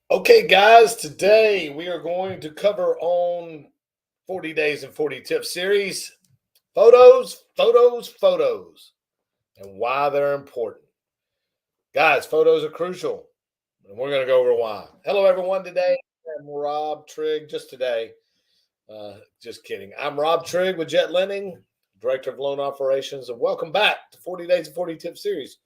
Okay, guys, today we are going to cover on 40 Days and 40 Tips series photos, photos, photos, and why they're important. Guys, photos are crucial, and we're going to go over why. Hello, everyone. Today, I'm Rob Trigg. Just kidding. I'm Rob Trigg with Jet Lending, Director of Loan Operations, and welcome back to 40 Days and 40 Tips series.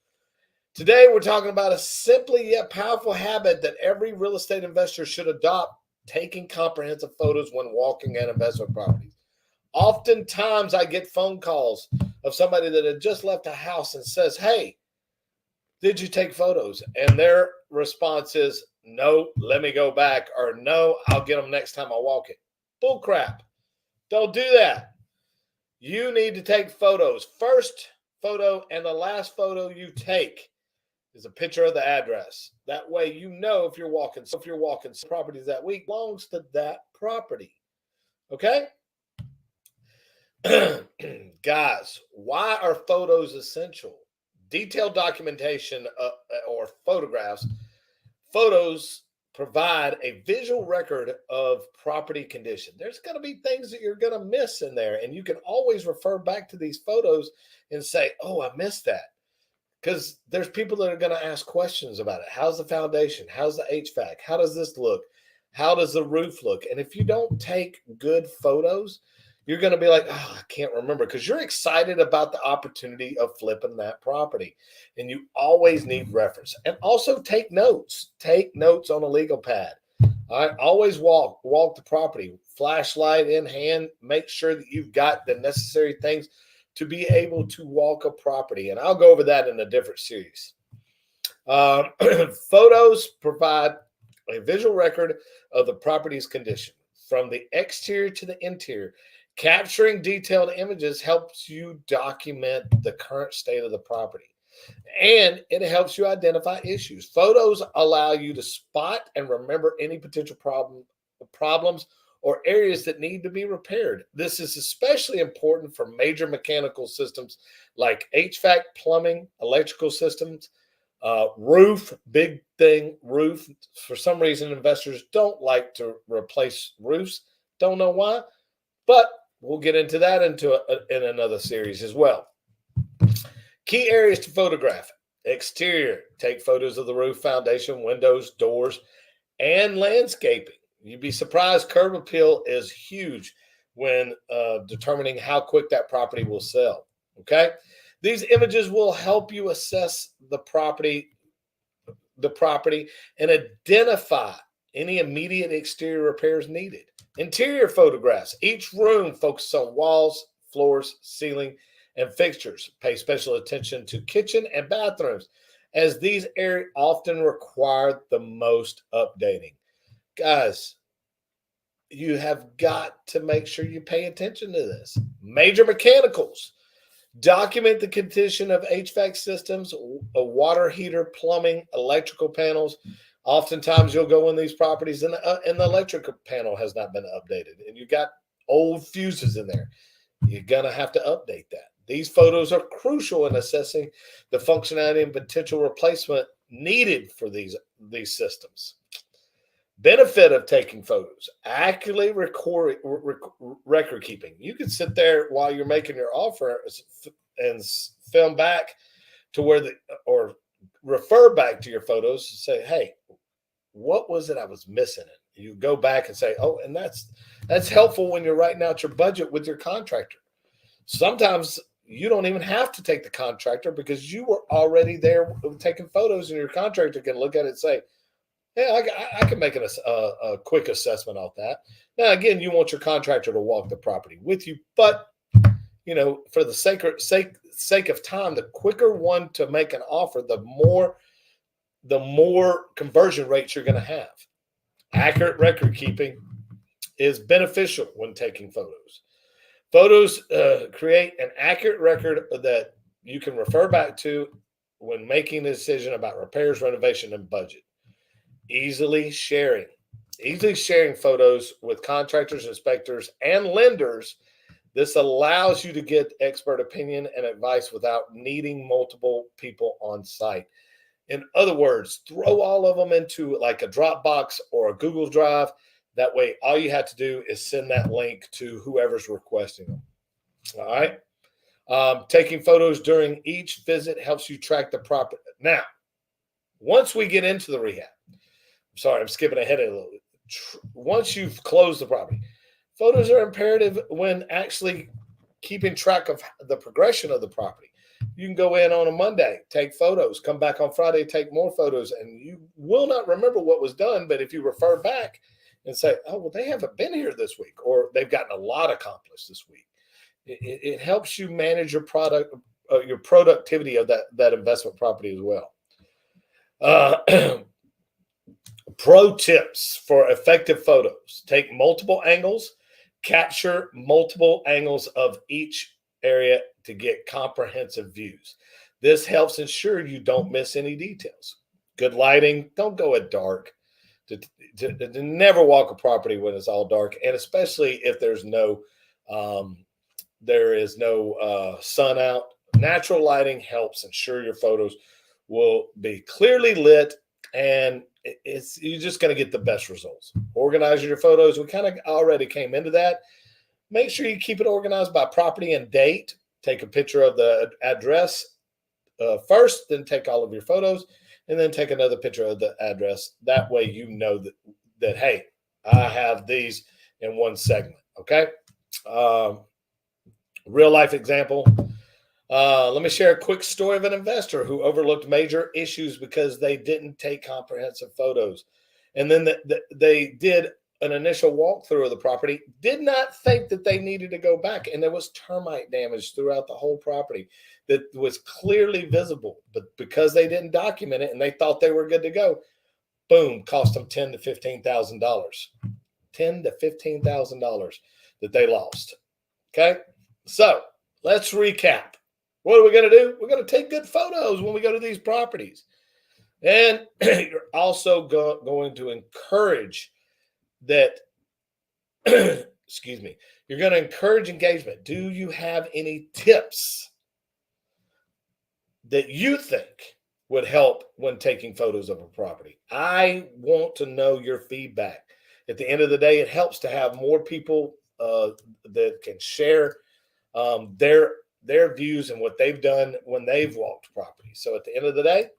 Today, we're talking about a simply yet powerful habit that every real estate investor should adopt: taking comprehensive photos when walking at investment properties. Oftentimes, I get phone calls of somebody that had just left a house and says, "Hey, did you take photos?" And their response is, "No, let me go back," or "No, I'll get them next time I walk it." Bull crap. Don't do that. You need to take photos. First photo and the last photo you take is a picture of the address. That way you know if you're walking properties that week belongs to that property. Okay? Guys, why are photos essential? Detailed documentation or photographs. Photos provide a visual record of property condition. There's going to be things that you're going to miss in there, and you can always refer back to these photos and say, "Oh, I missed that." Because there's people that are going to ask questions about it. How's the foundation? How's the HVAC? How does this look? How does the roof look? And if you don't take good photos, you're going to be like, "Oh, I can't remember," because you're excited about the opportunity of flipping that property. And you always need reference. And also take notes. Take notes on a legal pad. All right. Always walk the property, flashlight in hand. Make sure that you've got the necessary things to be able to walk a property. And I'll go over that in a different series. Photos provide a visual record of the property's condition from the exterior to the interior. Capturing detailed images helps you document the current state of the property, and it helps you identify issues. Photos allow you to spot and remember any potential problems or areas that need to be repaired. This is especially important for major mechanical systems like HVAC, plumbing, electrical systems, roof. Big thing, roof. For some reason, investors don't like to replace roofs. Don't know why, but we'll get into that in another series as well. Key areas to photograph: exterior, take photos of the roof, foundation, windows, doors, and landscaping. You'd be surprised, curb appeal is huge when determining how quick that property will sell. Okay. These images will help you assess the property and identify any immediate exterior repairs needed. Interior photographs. Each room focuses on walls, floors, ceiling, and fixtures. Pay special attention to kitchen and bathrooms, as these areas often require the most updating. Guys, you have got to make sure you pay attention to this. Major mechanicals. Document the condition of HVAC systems, a water heater, plumbing, electrical panels. Oftentimes, you'll go in these properties and the electrical panel has not been updated, and you got old fuses in there. You're going to have to update that. These photos are crucial in assessing the functionality and potential replacement needed for these systems. Benefit of taking photos: accurately record keeping. You can sit there while you're making your offer and film back to or refer back to your photos and say, "Hey, what was it I was missing?" It. You go back and say, "Oh," and that's helpful when you're writing out your budget with your contractor. Sometimes you don't even have to take the contractor because you were already there taking photos, and your contractor can look at it and say, "Yeah, I can make a quick assessment off that." Now, again, you want your contractor to walk the property with you, but for the sake of time, the quicker one to make an offer, the more conversion rates you're going to have. Accurate record keeping is beneficial when taking photos. Photos create an accurate record that you can refer back to when making a decision about repairs, renovation, and budget. Easily sharing photos with contractors, inspectors, and lenders. This allows you to get expert opinion and advice without needing multiple people on site. In other words, throw all of them into like a Dropbox or a Google Drive. That way, all you have to do is send that link to whoever's requesting them. All right. Taking photos during each visit helps you track the property. Now, once we get into the rehab, I'm skipping ahead a little bit. Once you've closed the property, photos are imperative when actually keeping track of the progression of the property. You can go in on a Monday, take photos, come back on Friday, take more photos, and you will not remember what was done. But if you refer back and say, oh, well, they haven't been here this week, or they've gotten a lot accomplished this week, it helps you manage your your productivity of that investment property as well. Pro tips for effective photos: take multiple angles, capture multiple angles of each area to get comprehensive views. This helps ensure you don't miss any details. Good lighting: don't go at dark. To never walk a property when it's all dark, and especially if there's no sun out. Natural lighting helps ensure your photos will be clearly lit, and you're just going to get the best results. Organize your photos. We kind of already came into that. Make sure you keep it organized by property and date. Take a picture of the address first, then take all of your photos, and then take another picture of the address. That way you know that hey, I have these in one segment. Okay. Real life example. Let me share a quick story of an investor who overlooked major issues because they didn't take comprehensive photos. And then they did an initial walkthrough of the property, did not think that they needed to go back. And there was termite damage throughout the whole property that was clearly visible. But because they didn't document it and they thought they were good to go, boom, cost them $10,000 to $15,000. $10,000 to $15,000 that they lost. Okay. So let's recap. What are we going to do? We're going to take good photos when we go to these properties. And you're also going to encourage that, excuse me, you're going to encourage engagement. Do you have any tips that you think would help when taking photos of a property? I want to know your feedback. At the end of the day, it helps to have more people that can share their views and what they've done when they've walked property. So at the end of the day,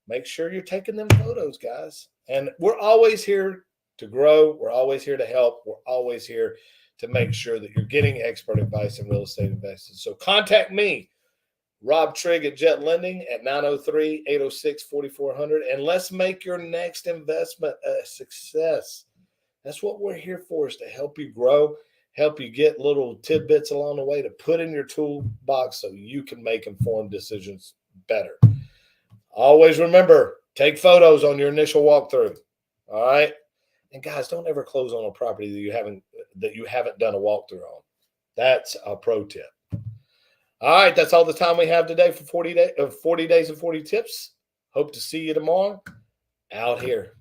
make sure you're taking them photos, guys. And we're always here to grow. We're always here to help. We're always here to make sure that you're getting expert advice in real estate investing. So contact me, Rob Trigg at Jet Lending at 903-806-4400. And let's make your next investment a success. That's what we're here for, is to help you grow, help you get little tidbits along the way to put in your toolbox so you can make informed decisions better. Always remember, take photos on your initial walkthrough. All right. And guys, don't ever close on a property that you haven't done a walkthrough on. That's a pro tip. All right, that's all the time we have today for 40 days and 40 tips. Hope to see you tomorrow out here.